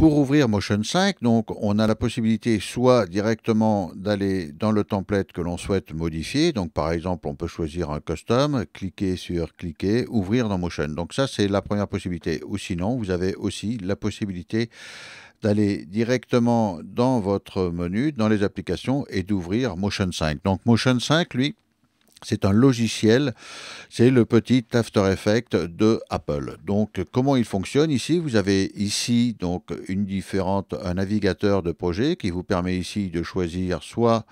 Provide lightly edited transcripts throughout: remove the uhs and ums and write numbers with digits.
Pour ouvrir Motion 5, donc, on a la possibilité soit directement d'aller dans le template que l'on souhaite modifier. Donc, par exemple, on peut choisir un custom, cliquer sur cliquer, ouvrir dans Motion. Donc, ça, c'est la première possibilité. Ou sinon, vous avez aussi la possibilité d'aller directement dans votre menu, dans les applications et d'ouvrir Motion 5. Donc, Motion 5, lui, c'est un logiciel, c'est le petit After Effects de Apple. Donc, comment il fonctionne ici? Vous avez ici donc un navigateur de projet qui vous permet ici de choisir soit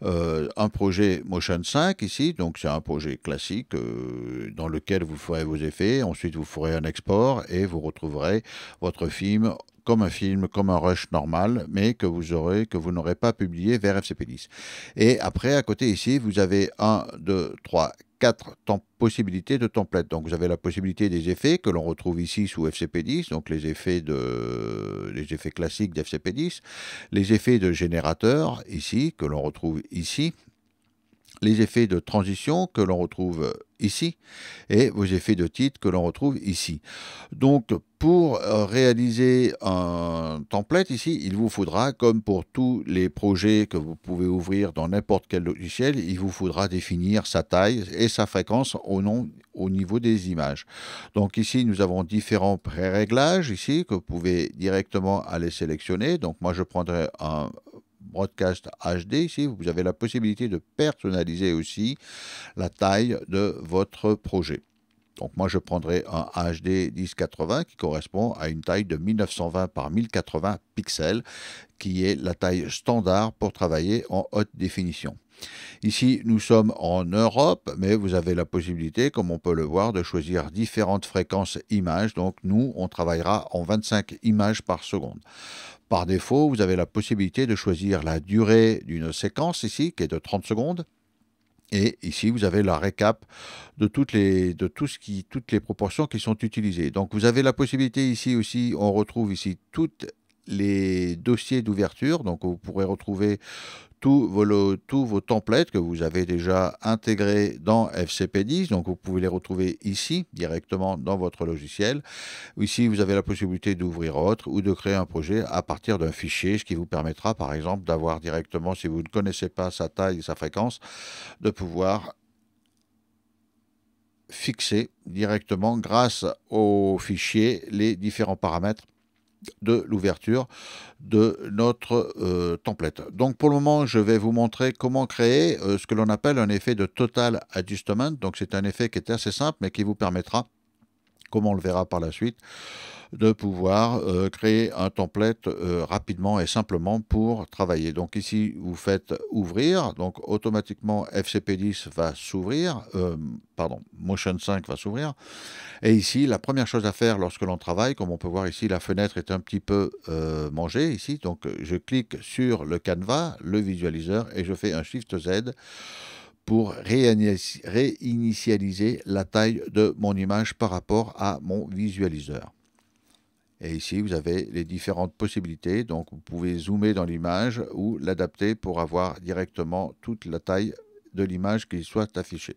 un projet Motion 5 ici, donc c'est un projet classique dans lequel vous ferez vos effets, ensuite vous ferez un export et vous retrouverez votre film, comme un rush normal, mais que vous n'aurez pas publié vers FCP10. Et après, à côté ici, vous avez 1, 2, 3, 4 possibilités de templates. Donc vous avez la possibilité des effets que l'on retrouve ici sous FCP10, donc les effets classiques d'FCP10, les effets de générateur ici, que l'on retrouve ici, les effets de transition que l'on retrouve ici, et vos effets de titre que l'on retrouve ici. Donc, pour réaliser un template ici, il vous faudra, comme pour tous les projets que vous pouvez ouvrir dans n'importe quel logiciel, il vous faudra définir sa taille et sa fréquence au niveau des images. Donc ici, nous avons différents pré-réglages ici que vous pouvez directement aller sélectionner. Donc moi, je prendrai un Broadcast HD ici. Vous avez la possibilité de personnaliser aussi la taille de votre projet. Donc moi je prendrai un HD 1080 qui correspond à une taille de 1920 par 1080 pixels, qui est la taille standard pour travailler en haute définition. Ici, nous sommes en Europe, mais vous avez la possibilité, comme on peut le voir, de choisir différentes fréquences images. Donc nous, on travaillera en 25 images par seconde. Par défaut, vous avez la possibilité de choisir la durée d'une séquence ici, qui est de 30 secondes. Et ici, vous avez la récap de toutes les proportions qui sont utilisées. Donc, vous avez la possibilité ici aussi, on retrouve ici tous les dossiers d'ouverture. Donc, vous pourrez retrouver tous vos templates que vous avez déjà intégrés dans FCP10. Donc, vous pouvez les retrouver ici, directement dans votre logiciel. Ici, vous avez la possibilité d'ouvrir autre ou de créer un projet à partir d'un fichier, ce qui vous permettra, par exemple, d'avoir directement, si vous ne connaissez pas sa taille et sa fréquence, de pouvoir fixer directement, grâce au fichier, les différents paramètres de l'ouverture de notre template. Donc pour le moment, je vais vous montrer comment créer ce que l'on appelle un effet de Total Adjustment. Donc c'est un effet qui est assez simple, mais qui vous permettra, comme on le verra par la suite, de pouvoir créer un template rapidement et simplement pour travailler. Donc ici, vous faites ouvrir, donc automatiquement FCP10 va s'ouvrir, Motion 5 va s'ouvrir. Et ici, la première chose à faire lorsque l'on travaille, comme on peut voir ici, la fenêtre est un petit peu mangée ici. Donc je clique sur le canevas, le visualiseur, et je fais un Shift Z pour réinitialiser la taille de mon image par rapport à mon visualiseur. Et ici, vous avez les différentes possibilités. Donc, vous pouvez zoomer dans l'image ou l'adapter pour avoir directement toute la taille de l'image qui soit affichée.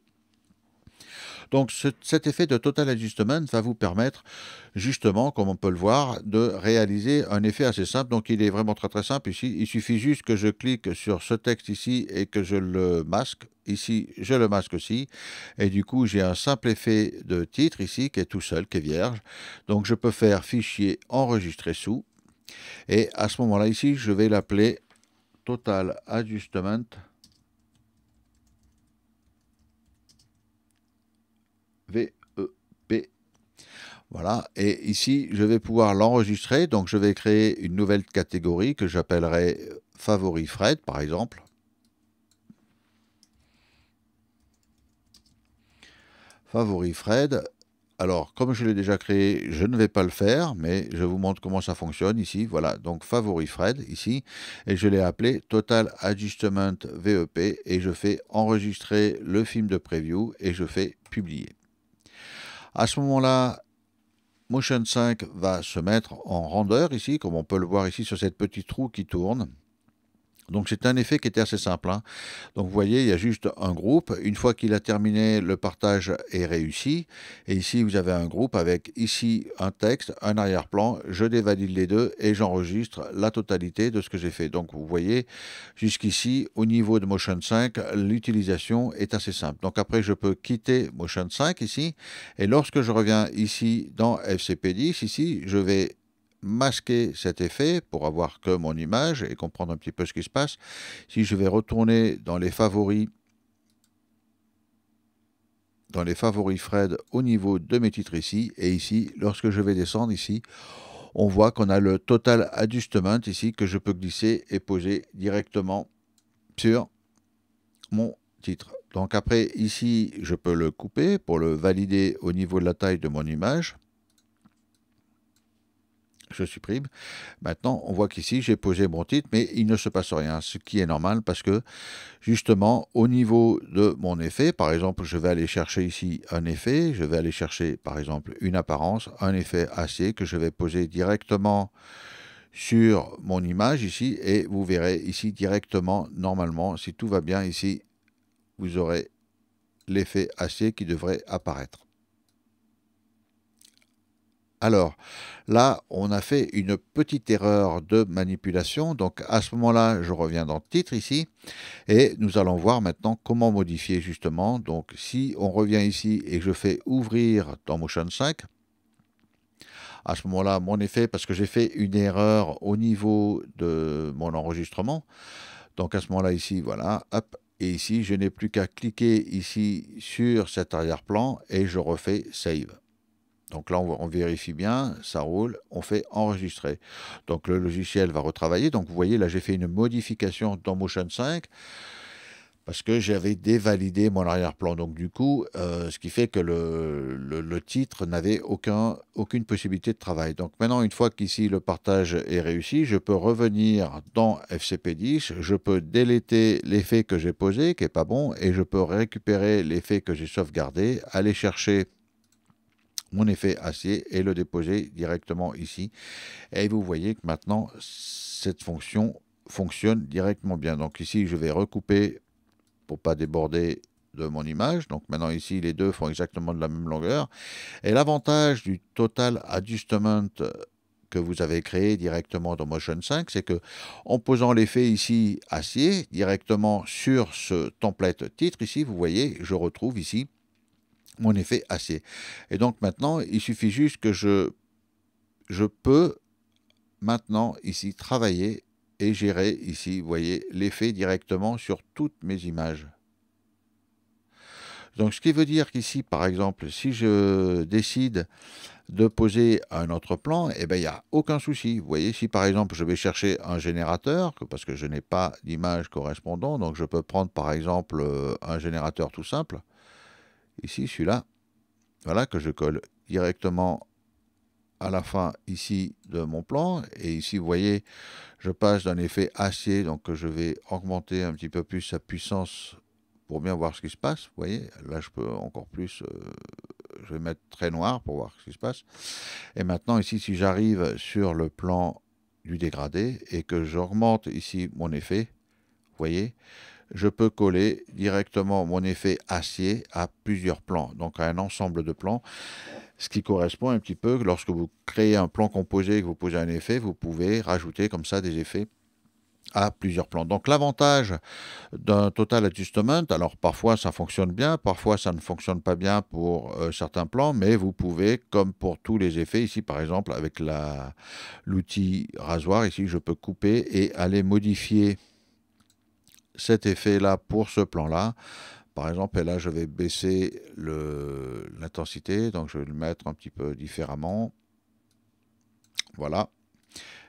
Donc cet effet de Total Adjustment va vous permettre justement, comme on peut le voir, de réaliser un effet assez simple. Donc il est vraiment très très simple ici. Il suffit juste que je clique sur ce texte ici et que je le masque. Ici, je le masque aussi. Et du coup, j'ai un simple effet de titre ici qui est tout seul, qui est vierge. Donc je peux faire fichier enregistrer sous. Et à ce moment-là, ici, je vais l'appeler Total Adjustment VEP. Voilà, et ici, je vais pouvoir l'enregistrer. Donc, je vais créer une nouvelle catégorie que j'appellerai Favori Fred, par exemple. Favori Fred. Alors, comme je l'ai déjà créé, je ne vais pas le faire, mais je vous montre comment ça fonctionne ici. Voilà, donc Favori Fred, ici, et je l'ai appelé Total Adjustment VEP, et je fais enregistrer le film de preview, et je fais publier. À ce moment-là, Motion 5 va se mettre en render ici, comme on peut le voir ici sur cette petite roue qui tourne. Donc c'est un effet qui était assez simple, hein. Donc vous voyez, il y a juste un groupe. Une fois qu'il a terminé, le partage est réussi. Et ici, vous avez un groupe avec ici un texte, un arrière-plan. Je dévalide les deux et j'enregistre la totalité de ce que j'ai fait. Donc vous voyez, jusqu'ici, au niveau de Motion 5, l'utilisation est assez simple. Donc après, je peux quitter Motion 5 ici. Et lorsque je reviens ici dans FCP10, ici, je vais masquer cet effet pour avoir que mon image et comprendre un petit peu ce qui se passe. Si je vais retourner dans les favoris Fred au niveau de mes titres ici, et ici, lorsque je vais descendre ici, on voit qu'on a le total adjustment ici que je peux glisser et poser directement sur mon titre. Donc après, ici, je peux le couper pour le valider au niveau de la taille de mon image. Je supprime. Maintenant, on voit qu'ici, j'ai posé mon titre, mais il ne se passe rien, ce qui est normal parce que, justement, au niveau de mon effet, par exemple, je vais aller chercher ici un effet, je vais aller chercher, par exemple, une apparence, un effet AC que je vais poser directement sur mon image ici, et vous verrez ici directement, normalement, si tout va bien ici, vous aurez l'effet AC qui devrait apparaître. Alors, là, on a fait une petite erreur de manipulation. Donc, à ce moment-là, je reviens dans titre ici. Et nous allons voir maintenant comment modifier justement. Donc, si on revient ici et que je fais ouvrir dans Motion 5, à ce moment-là, mon effet, parce que j'ai fait une erreur au niveau de mon enregistrement. Donc, à ce moment-là, ici, voilà, hop. Et ici, je n'ai plus qu'à cliquer ici sur cet arrière-plan et je refais Save. Donc là, on vérifie bien, ça roule, on fait enregistrer. Donc le logiciel va retravailler. Donc vous voyez, là, j'ai fait une modification dans Motion 5 parce que j'avais dévalidé mon arrière-plan. Donc du coup, ce qui fait que le titre n'avait aucune possibilité de travail. Donc maintenant, une fois qu'ici le partage est réussi, je peux revenir dans FCP10, je peux déléter l'effet que j'ai posé, qui n'est pas bon, et je peux récupérer l'effet que j'ai sauvegardé, aller chercher mon effet acier et le déposer directement ici. Et vous voyez que maintenant, cette fonction fonctionne directement bien. Donc ici, je vais recouper pour pas déborder de mon image. Donc maintenant ici, les deux font exactement de la même longueur. Et l'avantage du Total Adjustment que vous avez créé directement dans Motion 5, c'est que en posant l'effet ici acier directement sur ce template titre ici, vous voyez, je retrouve ici mon effet acier. Et donc maintenant, il suffit juste que je peux maintenant ici travailler et gérer ici, vous voyez, l'effet directement sur toutes mes images. Donc ce qui veut dire qu'ici, par exemple, si je décide de poser un autre plan, eh bien, il n'y a aucun souci. Vous voyez, si par exemple je vais chercher un générateur, parce que je n'ai pas d'image correspondant, donc je peux prendre par exemple un générateur tout simple, ici celui-là, voilà, que je colle directement à la fin ici de mon plan. Et ici, vous voyez, je passe d'un effet acier, donc je vais augmenter un petit peu plus sa puissance pour bien voir ce qui se passe. Vous voyez, là, je peux encore plus, je vais mettre très noir pour voir ce qui se passe. Et maintenant, ici, si j'arrive sur le plan du dégradé et que j'augmente ici mon effet, vous voyez, je peux coller directement mon effet acier à plusieurs plans, donc à un ensemble de plans, ce qui correspond un petit peu, lorsque vous créez un plan composé et que vous posez un effet, vous pouvez rajouter comme ça des effets à plusieurs plans. Donc l'avantage d'un Total Adjustment, alors parfois ça fonctionne bien, parfois ça ne fonctionne pas bien pour certains plans, mais vous pouvez, comme pour tous les effets, ici par exemple avec l'outil rasoir, ici je peux couper et aller modifier cet effet-là pour ce plan-là. Par exemple, et là, je vais baisser l'intensité, donc je vais le mettre un petit peu différemment. Voilà.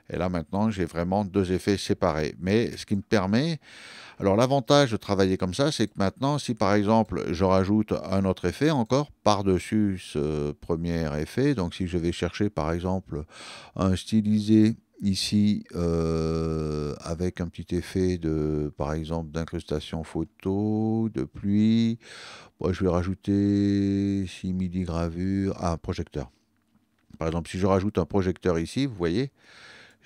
Et là, maintenant, j'ai vraiment deux effets séparés. Mais ce qui me permet... Alors, l'avantage de travailler comme ça, c'est que maintenant, si par exemple, je rajoute un autre effet encore par-dessus ce premier effet, donc si je vais chercher par exemple un stylisé ici avec un petit effet de, par exemple, d'incrustation photo, de pluie, bon, je vais rajouter simili-gravure, un projecteur. Par exemple, si je rajoute un projecteur ici, vous voyez,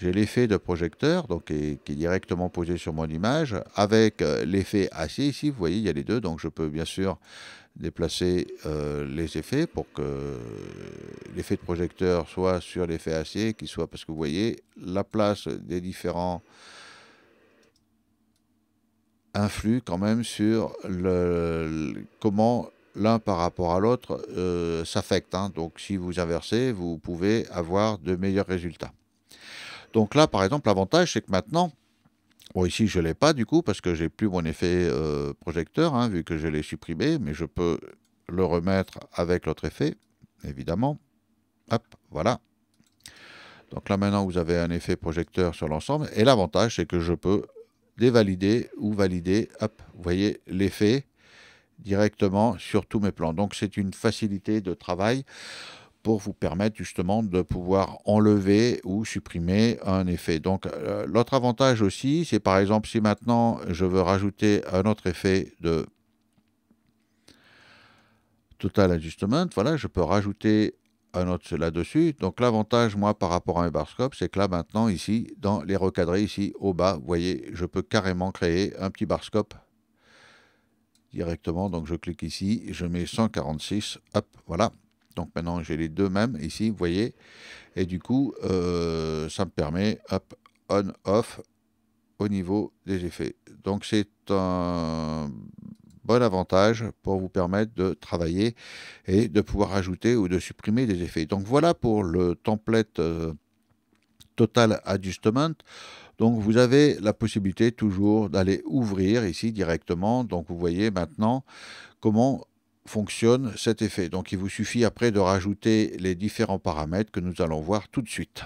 j'ai l'effet de projecteur, donc qui est directement posé sur mon image, avec l'effet acier ici, vous voyez, il y a les deux, donc je peux bien sûr déplacer les effets pour que l'effet de projecteur soit sur l'effet acier, qu'il soit, parce que vous voyez, la place des différents influe quand même sur comment l'un par rapport à l'autre s'affecte. Hein. Donc si vous inversez, vous pouvez avoir de meilleurs résultats. Donc là, par exemple, l'avantage, c'est que maintenant, bon, ici, je ne l'ai pas du coup, parce que j'ai plus mon effet projecteur, hein, vu que je l'ai supprimé, mais je peux le remettre avec l'autre effet, évidemment. Hop, voilà. Donc là, maintenant, vous avez un effet projecteur sur l'ensemble. Et l'avantage, c'est que je peux dévalider ou valider, hop, vous voyez l'effet directement sur tous mes plans. Donc c'est une facilité de travail pour vous permettre justement de pouvoir enlever ou supprimer un effet. Donc l'autre avantage aussi, c'est par exemple si maintenant je veux rajouter un autre effet de Total Adjustment, voilà, je peux rajouter un autre là-dessus. Donc l'avantage, moi, par rapport à un barscope, c'est que là, maintenant, ici, dans les recadrés, ici, au bas, vous voyez, je peux carrément créer un petit barscope directement. Donc je clique ici, je mets 146, hop, voilà. Donc maintenant, j'ai les deux mêmes ici, vous voyez. Et du coup, ça me permet, hop, on, off, au niveau des effets. Donc c'est un bon avantage pour vous permettre de travailler et de pouvoir ajouter ou de supprimer des effets. Donc voilà pour le template Total Adjustment. Donc vous avez la possibilité toujours d'aller ouvrir ici directement. Donc vous voyez maintenant comment fonctionne cet effet. Donc il vous suffit après de rajouter les différents paramètres que nous allons voir tout de suite.